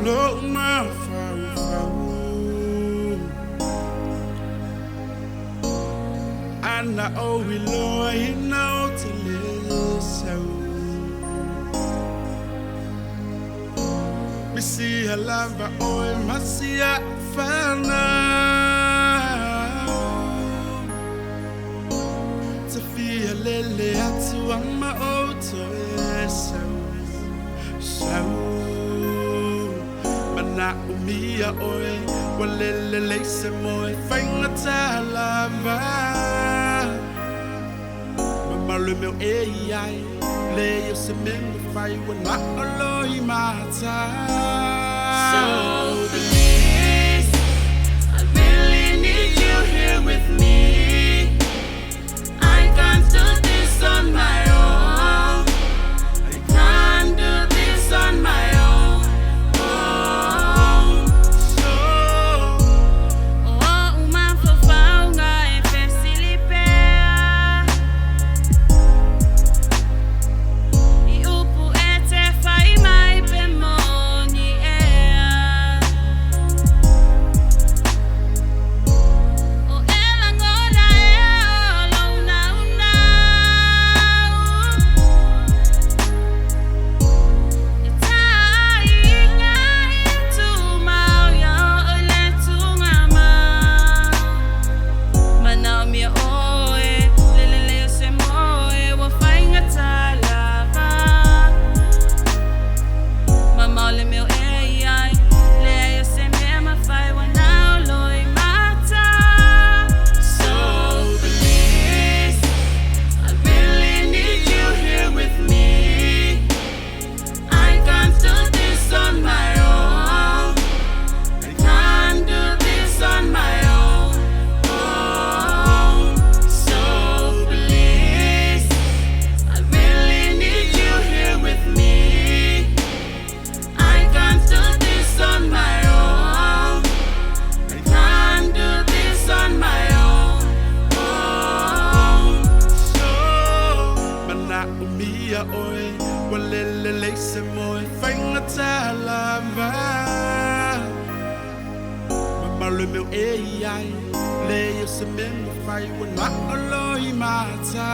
LOIMATA Ana owi loi na o te lesau Misi halava oi masia whana Te fia lele atu ama o to e sau Mana umia oi wa lele leise moi whaingata lava Mamalo meu ai Leo se mengo fai wa na o LOIMATA So please, I really need you here with me. I can't do this on my own. I can't do this on my own. So Uma fofaunga e fesilipea. I upu ete fai mai pemoni ea. O ela ngona ea o launa una. E tai ngai tu mau ya o le tungama. Manao mia oe, lelele se moe, wa whaingata lava. Mama le meu ai, lea se mea ma whai wa nao LOIMATA. So please, I really need you here with me. I can't do this on my own. I can't do this on my own. So please, I really need you here with me. I can't do this on my own. I can't do this on my own. So mana umia oi wa lele leise moi whaingata lava Mamalo meu ai Leo se mengo fai wa na o LOIMATA